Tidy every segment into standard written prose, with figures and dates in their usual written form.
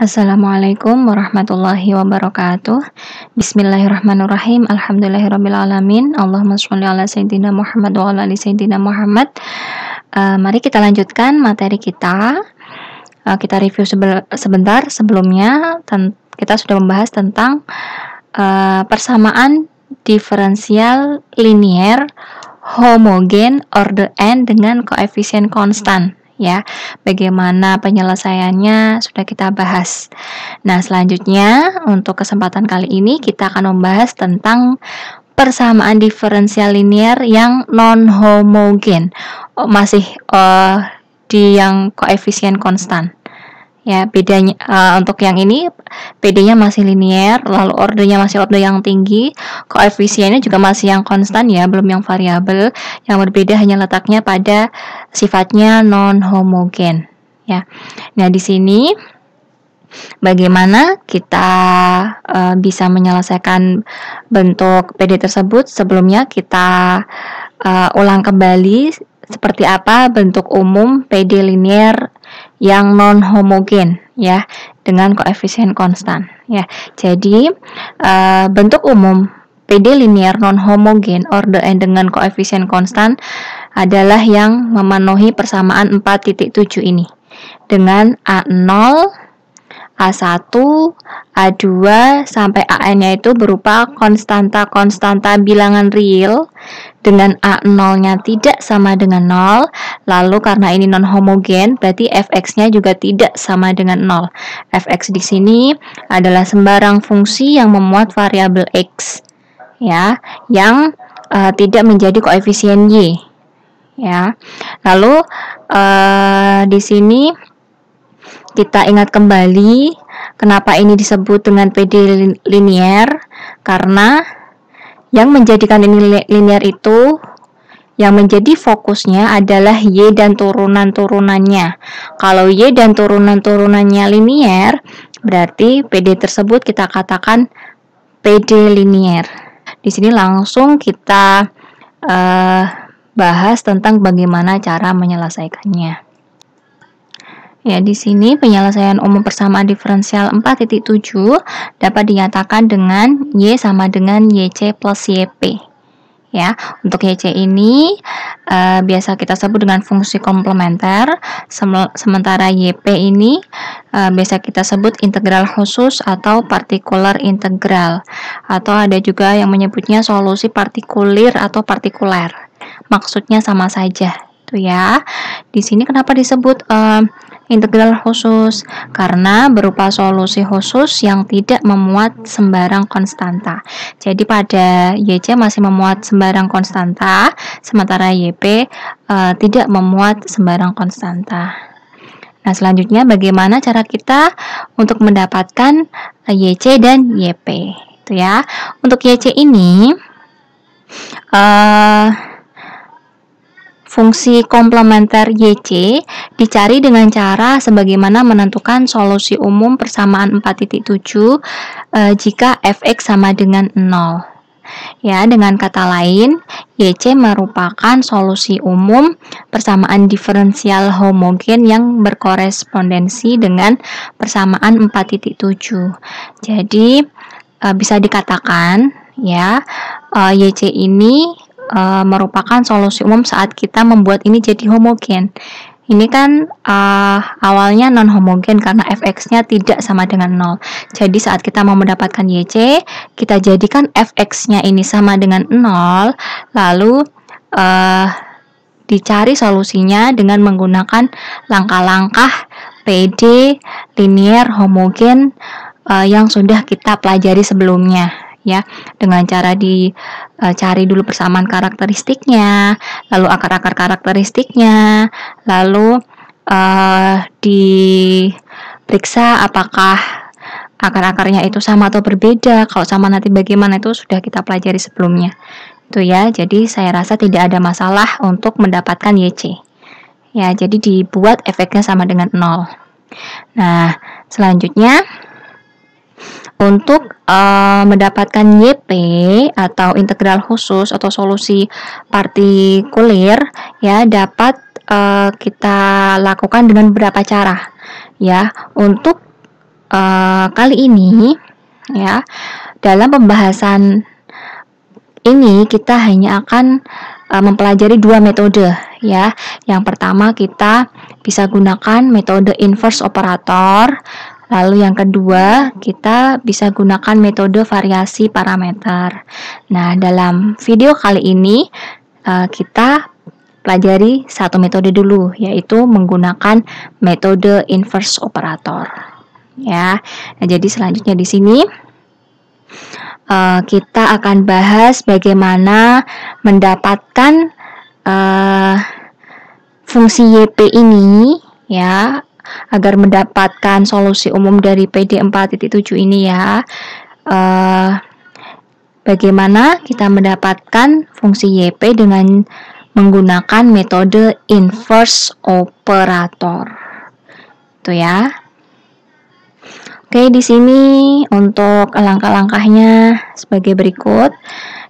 Assalamualaikum warahmatullahi wabarakatuh. Bismillahirrahmanirrahim. Alhamdulillahirrabbilalamin. Allahumma sholli ala sayyidina Muhammad wa ala ali sayyidina Muhammad. Mari kita lanjutkan materi kita. Kita review sebentar sebelumnya. Kita sudah membahas tentang persamaan diferensial linier homogen order n dengan koefisien konstan. Ya, bagaimana penyelesaiannya sudah kita bahas. Nah, selanjutnya untuk kesempatan kali ini kita akan membahas tentang persamaan diferensial linier yang non homogen. Masih di yang koefisien konstan. Ya, bedanya untuk yang ini PD-nya masih linier, lalu ordernya masih order yang tinggi, koefisiennya juga masih yang konstan ya, belum yang variabel. Yang berbeda hanya letaknya pada sifatnya non homogen ya. Nah, di sini bagaimana kita bisa menyelesaikan bentuk PD tersebut? Sebelumnya kita ulang kembali seperti apa bentuk umum PD linier yang non homogen ya dengan koefisien konstan ya. Jadi bentuk umum PD linier non homogen order n dengan koefisien konstan adalah yang memenuhi persamaan 4.7 ini dengan A0, A1, A2 sampai AN-nya itu berupa konstanta bilangan real dengan A0-nya tidak sama dengan 0. Lalu karena ini non homogen berarti fx-nya juga tidak sama dengan 0. Fx di sini adalah sembarang fungsi yang memuat variabel x ya, yang tidak menjadi koefisien y ya. Lalu di sini kita ingat kembali kenapa ini disebut dengan PD linier, karena yang menjadikan ini linier itu, yang menjadi fokusnya adalah Y dan turunan-turunannya. Kalau Y dan turunan-turunannya linier, berarti PD tersebut kita katakan PD linier. Di sini langsung kita bahas tentang bagaimana cara menyelesaikannya. Ya, di sini penyelesaian umum persamaan diferensial 4.7 dapat dinyatakan dengan Y sama dengan YC plus YP. Ya, untuk YC ini biasa kita sebut dengan fungsi komplementer, sementara YP ini biasa kita sebut integral khusus atau partikular integral, atau ada juga yang menyebutnya solusi partikulir atau partikuler. Maksudnya sama saja, tuh ya. Di sini kenapa disebut integral khusus? Karena berupa solusi khusus yang tidak memuat sembarang konstanta. Jadi pada YC masih memuat sembarang konstanta, sementara YP tidak memuat sembarang konstanta. Nah, selanjutnya bagaimana cara kita untuk mendapatkan YC dan YP? Itu ya. Untuk YC ini fungsi komplementer YC dicari dengan cara sebagaimana menentukan solusi umum persamaan 4.7 jika fx sama dengan 0. Ya, dengan kata lain, YC merupakan solusi umum persamaan diferensial homogen yang berkorespondensi dengan persamaan 4.7. Jadi, bisa dikatakan ya, YC ini merupakan solusi umum saat kita membuat ini jadi homogen. Ini kan awalnya non homogen karena fx-nya tidak sama dengan 0. Jadi saat kita mau mendapatkan YC, kita jadikan fx-nya ini sama dengan 0, lalu dicari solusinya dengan menggunakan langkah-langkah PD linier homogen yang sudah kita pelajari sebelumnya ya, dengan cara dicari dulu persamaan karakteristiknya, lalu akar-akar karakteristiknya, lalu diperiksa apakah akar-akarnya itu sama atau berbeda. Kalau sama nanti bagaimana, itu sudah kita pelajari sebelumnya. Itu ya, jadi saya rasa tidak ada masalah untuk mendapatkan YC. Ya, jadi dibuat efeknya sama dengan 0. Nah, selanjutnya untuk mendapatkan YP atau integral khusus atau solusi partikulir ya, dapat kita lakukan dengan beberapa cara ya. Untuk kali ini ya, dalam pembahasan ini kita hanya akan mempelajari dua metode ya. Yang pertama kita bisa gunakan metode inverse operator. Lalu yang kedua, kita bisa gunakan metode variasi parameter. Nah, dalam video kali ini kita pelajari satu metode dulu, yaitu menggunakan metode inverse operator. Ya. Nah, jadi selanjutnya di sini kita akan bahas bagaimana mendapatkan fungsi YP ini ya, agar mendapatkan solusi umum dari PD 4.7 ini ya. Bagaimana kita mendapatkan fungsi YP dengan menggunakan metode inverse operator. Itu ya. Oke, di sini untuk langkah-langkahnya sebagai berikut.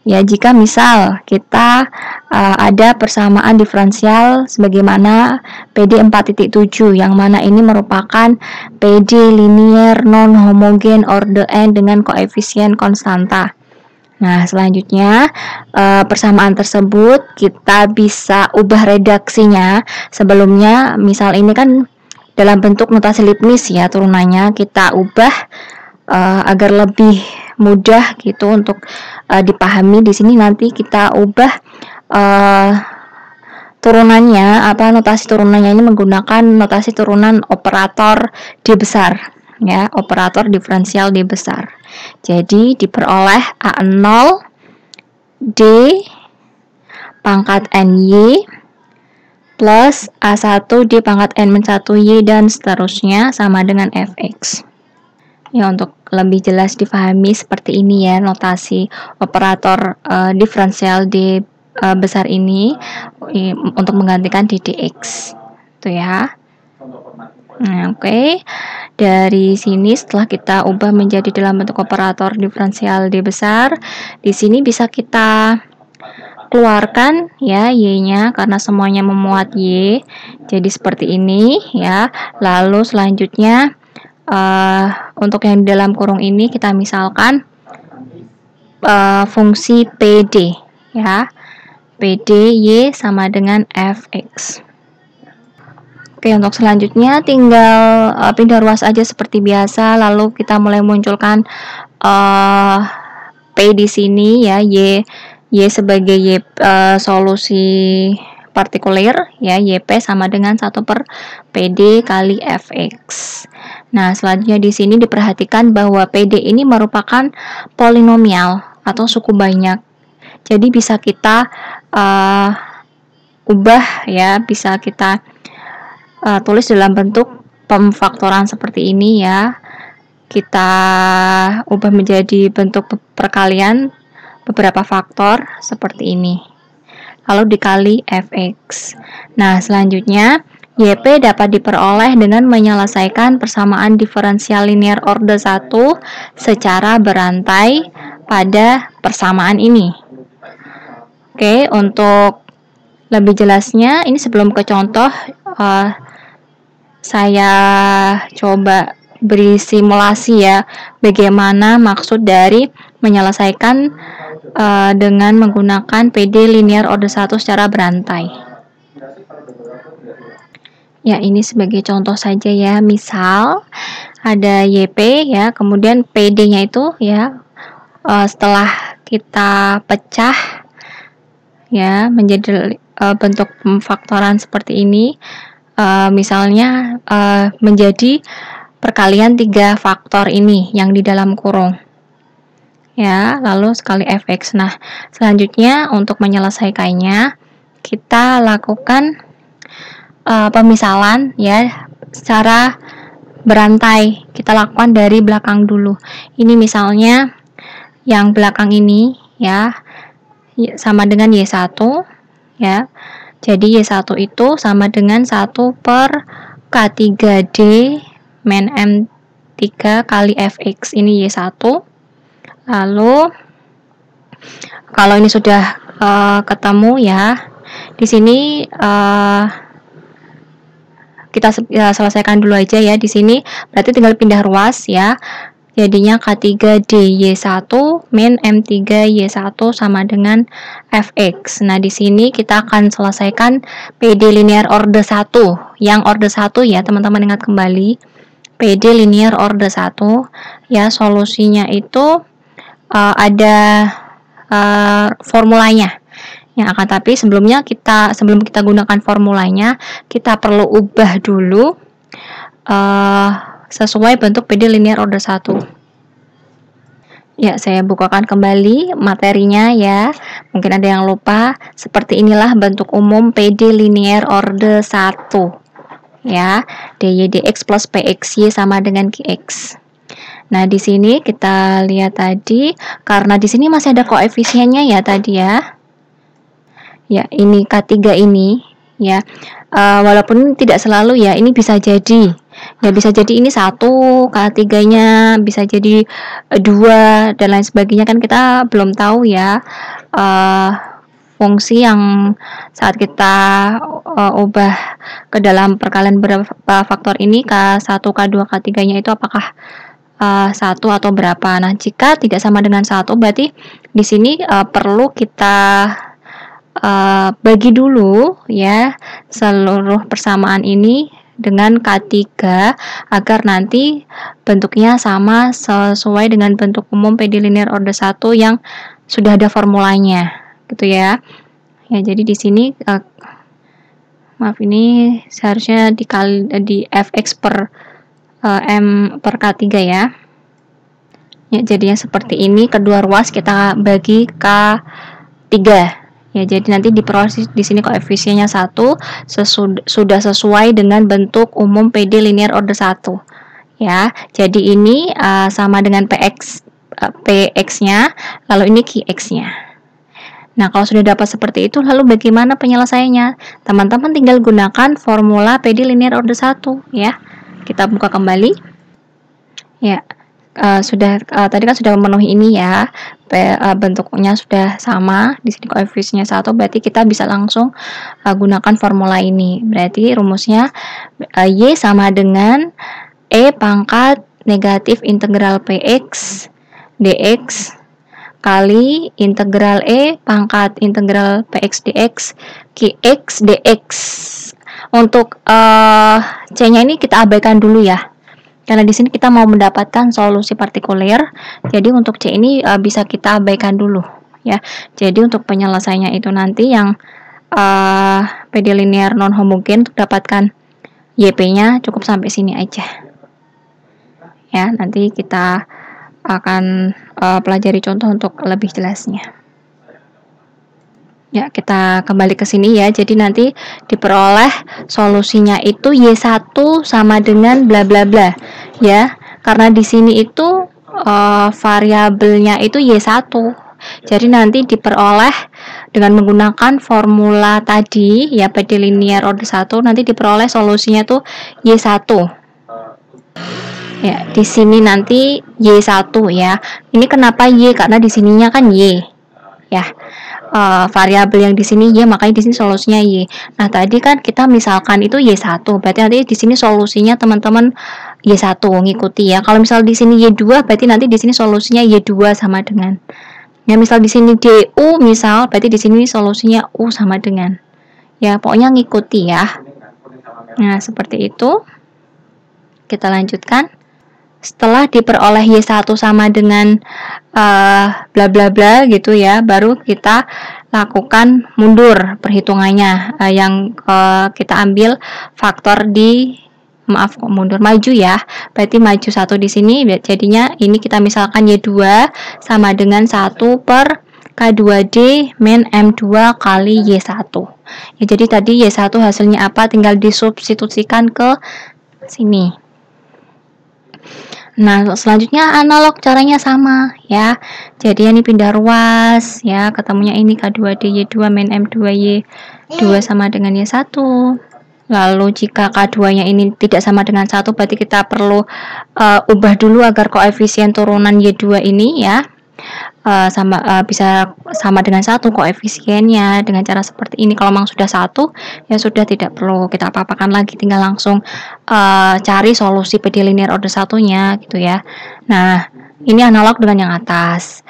Ya, jika misal kita ada persamaan diferensial sebagaimana PD 4.7 yang mana ini merupakan PD linear non homogen order n dengan koefisien konstanta. Nah, selanjutnya persamaan tersebut kita bisa ubah redaksinya. Sebelumnya misal ini kan dalam bentuk notasi Leibniz ya, turunannya kita ubah agar lebih mudah gitu untuk dipahami. Di sini nanti kita ubah turunannya, notasi turunannya ini menggunakan notasi turunan operator D besar ya, operator diferensial D besar. Jadi diperoleh A0 D pangkat NY plus A1 D pangkat N-1Y dan seterusnya sama dengan Fx. Ya, untuk lebih jelas dipahami seperti ini ya, notasi operator diferensial D besar ini untuk menggantikan ddx. Itu ya. Nah, oke. Dari sini setelah kita ubah menjadi dalam bentuk operator diferensial D besar, di sini bisa kita keluarkan ya y-nya karena semuanya memuat y. Jadi seperti ini ya. Lalu selanjutnya untuk yang di dalam kurung ini kita misalkan fungsi PD ya. PD y sama dengan fx. Oke, untuk selanjutnya tinggal pindah ruas aja seperti biasa, lalu kita mulai munculkan P di sini ya, y sebagai solusi partikulir ya, YP sama dengan 1 per PD kali Fx. Nah, selanjutnya di sini diperhatikan bahwa PD ini merupakan polinomial atau suku banyak. Jadi bisa kita ubah ya, bisa kita tulis dalam bentuk pemfaktoran seperti ini ya. Kita ubah menjadi bentuk perkalian beberapa faktor seperti ini. Lalu dikali Fx. Nah, selanjutnya YP dapat diperoleh dengan menyelesaikan persamaan diferensial linear order 1 secara berantai pada persamaan ini. Oke, untuk lebih jelasnya, ini sebelum ke contoh, saya coba beri simulasi ya, bagaimana maksud dari menyelesaikan dengan menggunakan PD linear order 1 secara berantai. Ya, ini sebagai contoh saja ya. Misal ada YP ya, kemudian PD-nya itu ya setelah kita pecah ya menjadi bentuk pemfaktoran seperti ini, misalnya menjadi perkalian 3 faktor ini yang di dalam kurung ya, lalu sekali Fx. Nah, selanjutnya untuk menyelesaikannya kita lakukan pemisalan ya secara berantai. Kita lakukan dari belakang dulu. Ini misalnya yang belakang ini ya sama dengan Y1 ya. Jadi Y1 itu sama dengan 1 per K3D min M3 kali Fx. Ini Y1. Lalu kalau ini sudah ketemu ya, di sini kita selesaikan dulu aja ya di sini. Berarti tinggal pindah ruas ya. Jadinya K3DY1 min M3Y1 sama dengan Fx. Nah, di sini kita akan selesaikan PD linear order 1. Yang order 1 ya, teman-teman ingat kembali. PD linear order 1 ya, solusinya itu ada formulanya. Ya, akan tapi sebelum kita gunakan formulanya, kita perlu ubah dulu sesuai bentuk PD linear order 1. Ya, saya bukakan kembali materinya ya. Mungkin ada yang lupa. Seperti inilah bentuk umum PD linear order 1. Ya, dy dx plus pxy sama dengan qx. Nah, di sini kita lihat tadi, karena di sini masih ada koefisiennya ya tadi ya. Ya, ini K3 ini ya. Walaupun tidak selalu ya, ini bisa jadi. Ya, bisa jadi ini 1, K3-nya bisa jadi 2 dan lain sebagainya, kan kita belum tahu ya. Fungsi yang saat kita ubah ke dalam perkalian berapa faktor ini, K1, K2, K3-nya itu apakah 1 atau berapa. Nah, jika tidak sama dengan 1, berarti di sini perlu kita bagi dulu ya seluruh persamaan ini dengan K3 agar nanti bentuknya sama sesuai dengan bentuk umum PD linear order 1 yang sudah ada formulanya gitu ya. Ya, jadi di sini maaf, ini seharusnya di Fx per M per K3 ya. Ya, jadinya seperti ini. Kedua ruas kita bagi K3. Ya, jadi nanti diproses di sini koefisiennya 1 sudah sesuai dengan bentuk umum PD linear order 1. Ya, jadi ini sama dengan px-nya, lalu ini qx-nya. Nah, kalau sudah dapat seperti itu, lalu bagaimana penyelesaiannya? Teman-teman tinggal gunakan formula PD linear order 1 ya. Kita buka kembali. Ya, tadi kan sudah memenuhi ini ya. Bentuknya sudah sama, di sini koefisiennya 1, berarti kita bisa langsung gunakan formula ini. Berarti rumusnya Y sama dengan E pangkat negatif integral PX dx kali integral E pangkat integral PX dx QX dx. Untuk C-nya ini kita abaikan dulu ya. Karena di sini kita mau mendapatkan solusi partikuler, jadi untuk C ini bisa kita abaikan dulu ya. Jadi untuk penyelesaiannya itu nanti yang PD linear non homogen, untuk dapatkan YP-nya cukup sampai sini aja. Ya, nanti kita akan pelajari contoh untuk lebih jelasnya. Ya, kita kembali ke sini ya. Jadi nanti diperoleh solusinya itu Y1 sama dengan bla bla bla. Ya, karena di sini itu variabelnya itu Y1. Jadi nanti diperoleh dengan menggunakan formula tadi ya, PD linear order 1, nanti diperoleh solusinya tuh Y1. Ya, di sini nanti Y1 ya. Ini kenapa Y? Karena di sininya kan Y. Ya. Variabel yang di sini Y, makanya di sini solusinya Y. Nah, tadi kan kita misalkan itu Y1, berarti nanti di sini solusinya teman-teman Y1, ngikuti ya. Kalau misal di sini Y2, berarti nanti di sini solusinya Y2 sama dengan. Ya, misal di sini DU misal, berarti di sini solusinya U sama dengan. Ya, pokoknya ngikuti ya. Nah, seperti itu. Kita lanjutkan. Setelah diperoleh Y1 sama dengan bla bla bla gitu ya, baru kita lakukan mundur perhitungannya, yang kita ambil faktor maju ya, berarti maju 1 di sini, jadinya ini kita misalkan Y2 sama dengan 1 per K2D min M2 kali Y1 ya. Jadi tadi Y1 hasilnya apa, tinggal disubstitusikan ke sini. Nah, selanjutnya analog, caranya sama ya. Jadi ini pindah ruas ya, ketemunya ini K2D Y2 min M2 Y2 sama dengan Y1. Lalu jika K2-nya ini tidak sama dengan 1, berarti kita perlu ubah dulu agar koefisien turunan Y2 ini ya. bisa sama dengan 1 koefisiennya dengan cara seperti ini. Kalau memang sudah 1, ya sudah, tidak perlu kita apa-apakan lagi, tinggal langsung cari solusi PD linear order 1-nya gitu ya. Nah, ini analog dengan yang atas.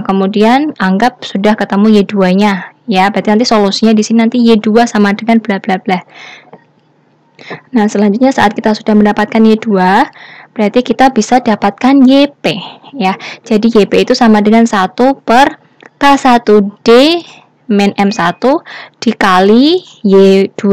Kemudian anggap sudah ketemu Y2-nya ya, berarti nanti solusinya di sini nanti Y2 sama dengan bla bla bla. Nah, selanjutnya saat kita sudah mendapatkan Y2, berarti kita bisa dapatkan YP ya. Jadi YP itu sama dengan 1 per K1D min M1 dikali Y2.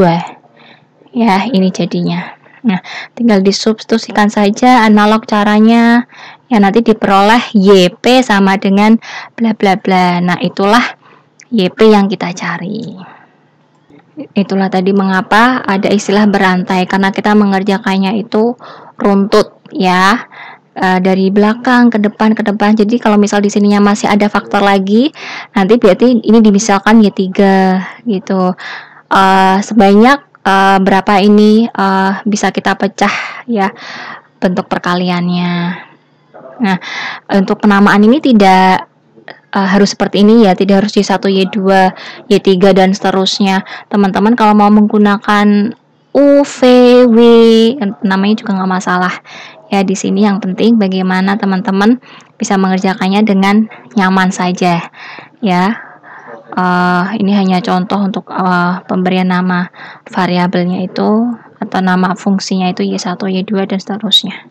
Ya, ini jadinya. Nah, tinggal disubstitusikan saja analog caranya. Ya, nanti diperoleh YP sama dengan bla bla bla. Nah, itulah YP yang kita cari. Itulah tadi mengapa ada istilah berantai, karena kita mengerjakannya itu runtut ya, dari belakang ke depan. Jadi kalau misal di sininya masih ada faktor lagi, nanti berarti ini dimisalkan Y3 gitu. Sebanyak berapa ini bisa kita pecah ya bentuk perkaliannya. Nah, untuk penamaan ini tidak harus seperti ini ya, tidak harus Y1, Y2, Y3 dan seterusnya. Teman-teman kalau mau menggunakan U, V, W, namanya juga nggak masalah. Ya, di sini yang penting bagaimana teman-teman bisa mengerjakannya dengan nyaman saja. Ya, ini hanya contoh untuk pemberian nama variabelnya itu atau nama fungsinya itu Y1, Y2 dan seterusnya.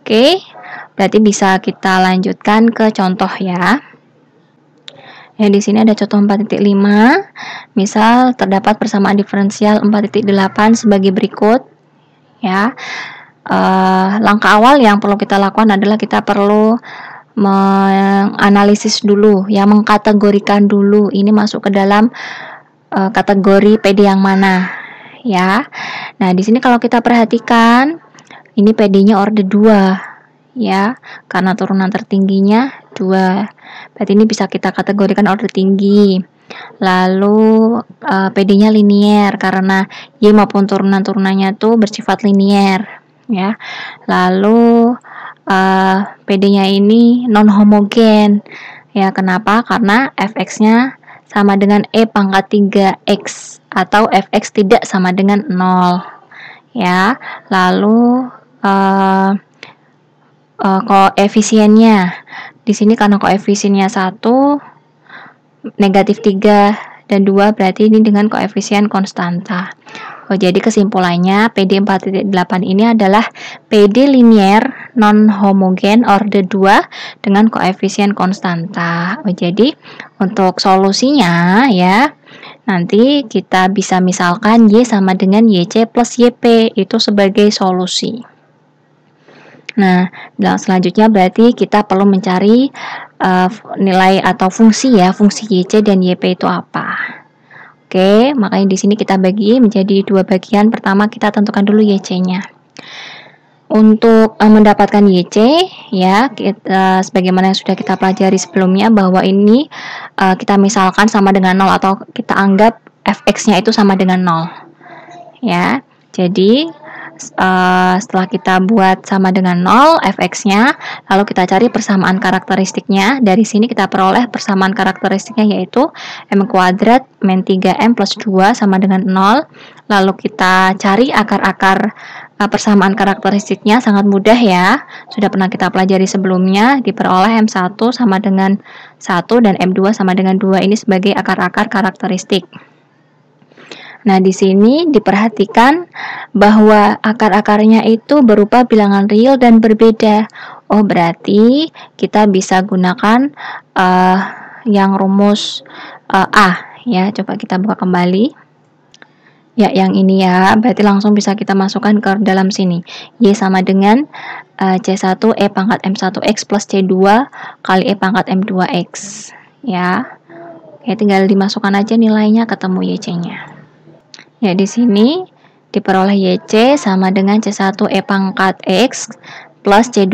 Oke, berarti bisa kita lanjutkan ke contoh ya. Ya, di sini ada contoh 4.5. Misal terdapat persamaan diferensial 4.8 sebagai berikut. Ya. Langkah awal yang perlu kita lakukan adalah kita perlu menganalisis dulu, ya, mengkategorikan dulu ini masuk ke dalam kategori PD yang mana, ya. Nah, di sini kalau kita perhatikan ini PD-nya order 2, ya, karena turunan tertingginya 2. Berarti ini bisa kita kategorikan order tinggi. Lalu PD-nya linier karena Y maupun turunan-turunannya tuh bersifat linier, ya. Lalu PD-nya ini non homogen. Ya, kenapa? Karena fx-nya sama dengan E pangkat 3x atau fx tidak sama dengan 0. Ya. Lalu koefisiennya di sini karena koefisiennya 1, negatif 3 dan 2 berarti ini dengan koefisien konstanta. Jadi kesimpulannya PD 4.8 ini adalah PD linier non homogen order 2 dengan koefisien konstanta. Jadi untuk solusinya ya, nanti kita bisa misalkan Y sama dengan YC plus YP itu sebagai solusi. Nah, selanjutnya berarti kita perlu mencari nilai atau fungsi ya, fungsi YC dan YP itu apa. Oke, makanya di sini kita bagi menjadi 2 bagian. Pertama kita tentukan dulu YC-nya. Untuk mendapatkan YC ya, kita, sebagaimana yang sudah kita pelajari sebelumnya bahwa ini kita misalkan sama dengan 0 atau kita anggap fx-nya itu sama dengan 0. Ya. Jadi setelah kita buat sama dengan 0 fx-nya, lalu kita cari persamaan karakteristiknya. Dari sini kita peroleh persamaan karakteristiknya yaitu m kuadrat min 3m plus 2 sama dengan 0. Lalu kita cari akar-akar persamaan karakteristiknya, sangat mudah ya, sudah pernah kita pelajari sebelumnya. Diperoleh m1 sama dengan 1 dan m2 sama dengan 2, ini sebagai akar-akar karakteristik. Nah, di sini diperhatikan bahwa akar-akarnya itu berupa bilangan real dan berbeda. Oh, berarti kita bisa gunakan yang rumus A ya. Coba kita buka kembali. Ya, yang ini ya. Berarti langsung bisa kita masukkan ke dalam sini. Y sama dengan C1 E pangkat M1X plus C2 kali E pangkat M2X. Ya. Oke, tinggal dimasukkan aja nilainya, ketemu YC-nya. Ya, di sini diperoleh YC sama dengan C1 E pangkat X plus C2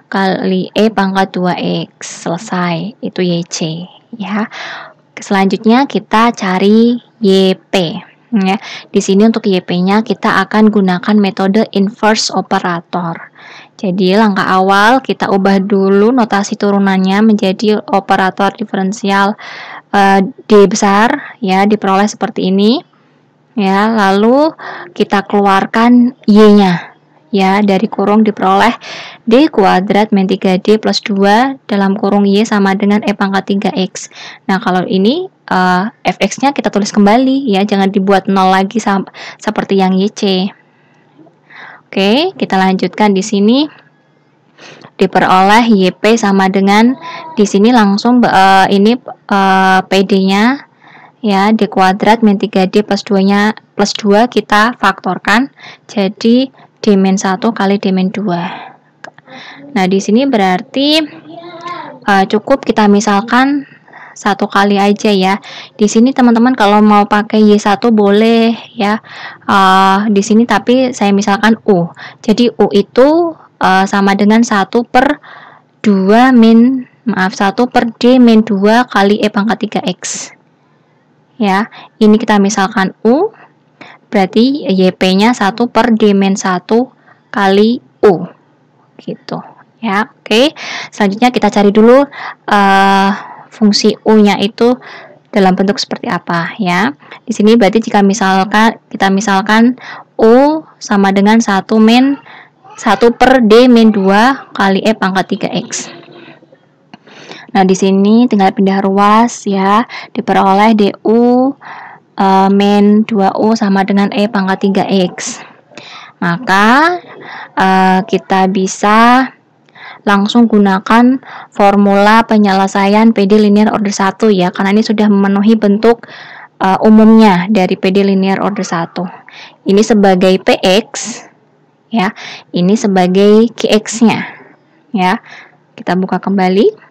kali E pangkat 2X. Selesai, itu YC ya. Selanjutnya kita cari YP ya. Di sini untuk YP-nya kita akan gunakan metode inverse operator Jadi langkah awal kita ubah dulu notasi turunannya menjadi operator diferensial D besar ya, diperoleh seperti ini. Ya, lalu kita keluarkan Y-nya. Ya, dari kurung diperoleh D kuadrat min 3D plus 2 dalam kurung Y sama dengan E pangkat 3X. Nah, kalau ini fx-nya kita tulis kembali ya, jangan dibuat 0 lagi seperti yang YC. Oke, kita lanjutkan di sini. Diperoleh YP sama dengan di sini langsung ini PD-nya ya, D kuadrat min 3D plus 2-nya plus 2 kita faktorkan jadi D min 1 kali D min 2. Nah, di sini berarti cukup kita misalkan satu kali aja ya. Di sini teman-teman kalau mau pakai Y1 boleh ya. Di sini tapi saya misalkan U. Jadi U itu sama dengan 1 per 2 min 1 per D min 2 kali E pangkat 3X. Ya, ini kita misalkan U, berarti YP-nya 1 per D min 1 kali U. Gitu. Ya, oke. Selanjutnya kita cari dulu fungsi U-nya itu dalam bentuk seperti apa ya. Di sini berarti jika kita misalkan U sama dengan 1 per D min 2 kali E pangkat 3X. Nah, di sini tinggal pindah ruas ya, diperoleh DU min 2U sama dengan E pangkat 3X. Maka kita bisa langsung gunakan formula penyelesaian PD linear order 1 ya, karena ini sudah memenuhi bentuk umumnya dari PD linear order 1. Ini sebagai PX ya, ini sebagai QX-nya ya. Kita buka kembali.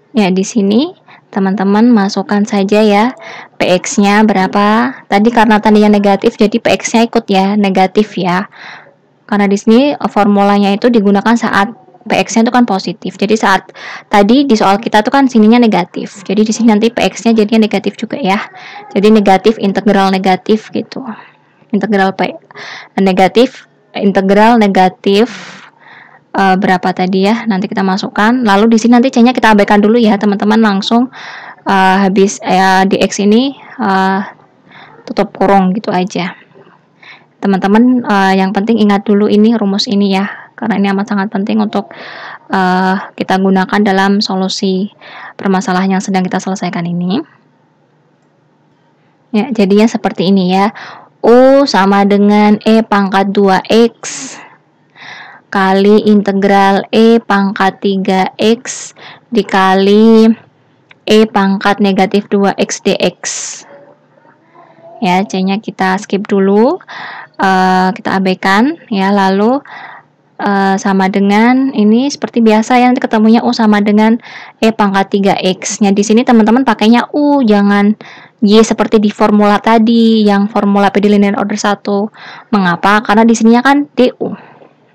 Ya, di sini teman-teman masukkan saja ya PX-nya berapa. Tadi karena tadinya negatif jadi PX-nya ikut ya negatif ya. Karena di sini formulanya itu digunakan saat PX-nya itu kan positif. Jadi saat tadi di soal kita tuh kan sininya negatif. Jadi di sini nanti PX-nya jadinya negatif juga ya. Jadi negatif integral negatif gitu. Integral negatif berapa tadi ya, nanti kita masukkan. Lalu di sini nanti C-nya kita abaikan dulu ya teman-teman, langsung habis di X ini tutup kurung gitu aja teman-teman. Yang penting ingat dulu ini rumus ini ya, karena ini amat sangat penting untuk kita gunakan dalam solusi permasalahan yang sedang kita selesaikan ini ya. Jadinya seperti ini ya, U sama dengan E pangkat 2X kali integral E pangkat 3X dikali E pangkat negatif 2X dx. Ya, C-nya kita skip dulu, kita abaikan ya. Lalu sama dengan ini seperti biasa ya, nanti ketemunya U sama dengan E pangkat 3X nya. Di sini teman-teman pakainya U, jangan Y seperti di formula tadi yang formula PD linear order 1. Mengapa? Karena di sininya kan DU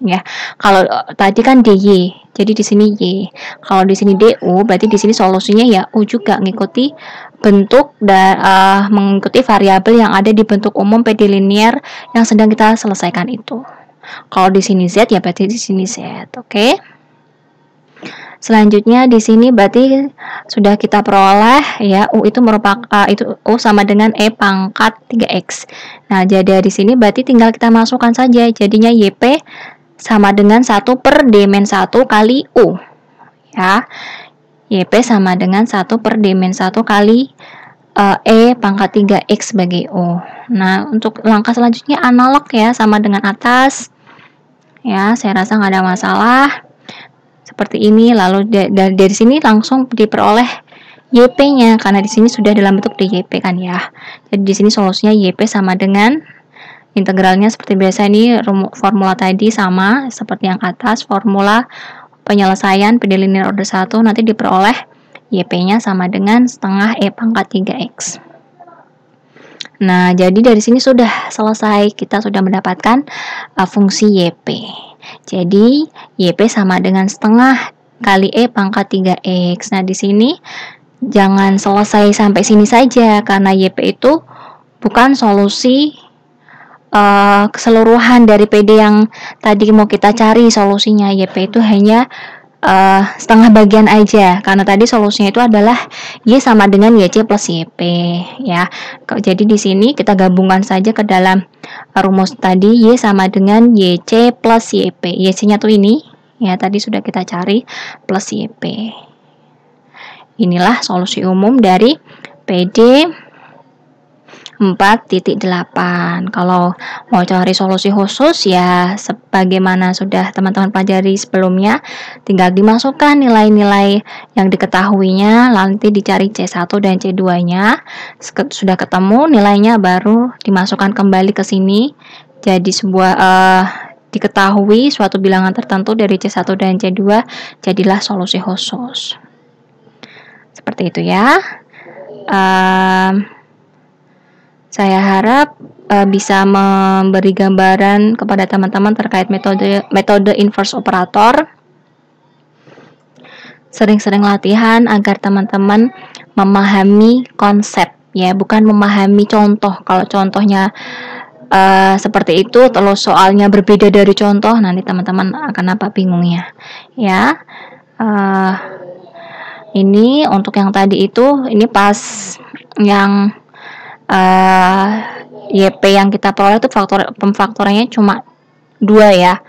ya. Kalau tadi kan DY, jadi di sini Y. Kalau di sini DU, berarti di sini solusinya ya U juga, mengikuti bentuk dan mengikuti variabel yang ada di bentuk umum PD linear yang sedang kita selesaikan itu. Kalau di sini Z ya berarti di sini Z. Oke. Selanjutnya di sini berarti sudah kita peroleh ya, U itu merupakan itu U sama dengan E pangkat 3X. Nah, jadi di sini berarti tinggal kita masukkan saja, jadinya YP sama dengan 1 per D min 1 kali U ya. YP sama dengan 1 per D min 1 kali E pangkat 3X sebagai U. Nah, untuk langkah selanjutnya analog ya, sama dengan atas ya, saya rasa nggak ada masalah seperti ini. Lalu dari sini langsung diperoleh YP-nya karena di sini sudah dalam bentuk DYP kan ya. Jadi di sini solusinya YP sama dengan integralnya seperti biasa, ini formula tadi sama seperti yang atas, formula penyelesaian PD linear order 1, nanti diperoleh YP-nya sama dengan setengah E pangkat 3X. Nah, jadi dari sini sudah selesai, kita sudah mendapatkan fungsi YP. Jadi YP sama dengan setengah kali E pangkat 3X. Nah, di sini jangan selesai sampai sini saja, karena YP itu bukan solusi keseluruhan dari PD yang tadi mau kita cari solusinya. YP itu hanya setengah bagian aja, karena tadi solusinya itu adalah Y sama dengan YC plus YP ya. Jadi di sini kita gabungkan saja ke dalam rumus tadi, Y sama dengan YC plus YP. YC-nya tuh ini ya, tadi sudah kita cari, plus YP. Inilah solusi umum dari PD 4.8. Kalau mau cari solusi khusus ya sebagaimana sudah teman-teman pelajari sebelumnya, tinggal dimasukkan nilai-nilai yang diketahuinya, nanti dicari C1 dan C2-nya. Sudah ketemu nilainya, baru dimasukkan kembali ke sini. Jadi diketahui suatu bilangan tertentu dari C1 dan C2, jadilah solusi khusus. Seperti itu ya. Saya harap bisa memberi gambaran kepada teman-teman terkait metode inverse operator. Sering-sering latihan agar teman-teman memahami konsep ya, bukan memahami contoh. Kalau contohnya seperti itu, terus soalnya berbeda dari contoh, nanti teman-teman akan apa bingungnya ya. Ini untuk yang tadi itu, ini pas yang YP yang kita peroleh itu pemfaktorannya cuma 2 ya.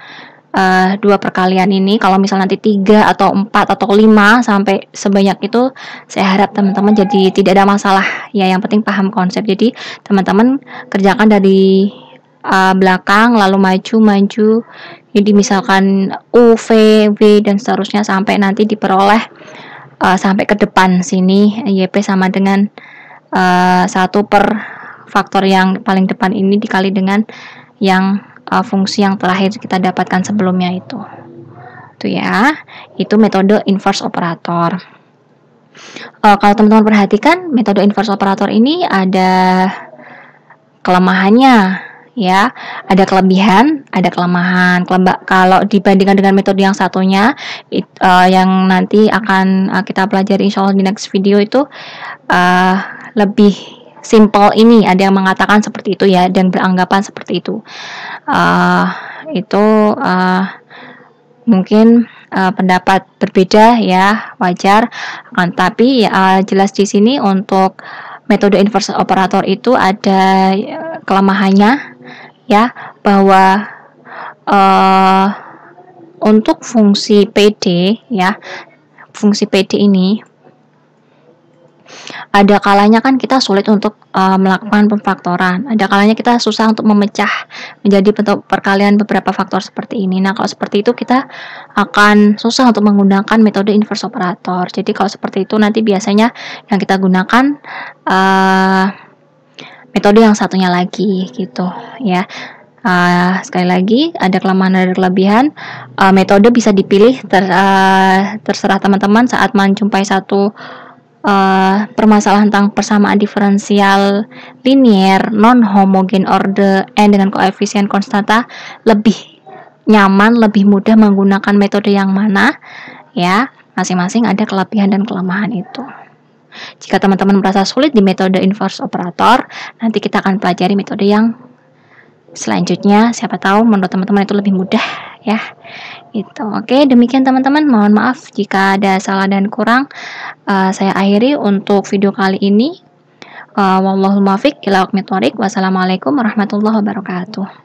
2 perkalian ini. Kalau misal nanti 3 atau 4 atau 5 sampai sebanyak itu, saya harap teman-teman jadi tidak ada masalah ya, yang penting paham konsep. Jadi teman-teman kerjakan dari belakang lalu maju. Jadi misalkan U, V, W dan seterusnya sampai nanti diperoleh sampai ke depan sini, YP sama dengan 1 per faktor yang paling depan ini dikali dengan yang fungsi yang terakhir kita dapatkan sebelumnya itu ya. Itu metode inverse operator. Kalau teman-teman perhatikan, metode inverse operator ini ada kelemahannya ya, ada kelebihan, ada kelemahan. Kalau dibandingkan dengan metode yang satunya, yang nanti akan kita pelajari insya Allah di next video itu, lebih simple ini. Ada yang mengatakan seperti itu ya, dan beranggapan seperti itu. Mungkin pendapat berbeda ya, wajar. Tapi jelas di sini untuk metode inverse operator itu ada kelemahannya ya, bahwa untuk fungsi PD ya, fungsi PD ini ada kalanya kan kita sulit untuk melakukan pemfaktoran, ada kalanya kita susah untuk memecah menjadi bentuk perkalian beberapa faktor seperti ini. Nah, kalau seperti itu kita akan susah untuk menggunakan metode inverse operator. Jadi kalau seperti itu nanti biasanya yang kita gunakan metode yang satunya lagi gitu ya. Sekali lagi, ada kelemahan dan kelebihan. Metode bisa dipilih terserah teman-teman saat menjumpai satu permasalahan tentang persamaan diferensial linear non homogen order n dengan koefisien konstanta, lebih nyaman, lebih mudah menggunakan metode yang mana ya. Masing-masing ada kelebihan dan kelemahan itu. Jika teman-teman merasa sulit di metode inverse operator, nanti kita akan pelajari metode yang selanjutnya, siapa tahu menurut teman-teman itu lebih mudah ya. Itu. Oke, demikian teman-teman. Mohon maaf jika ada salah dan kurang. Saya akhiri untuk video kali ini. Wallahul muwaffiq ila aqwamit thoriq. Wassalamualaikum warahmatullahi wabarakatuh.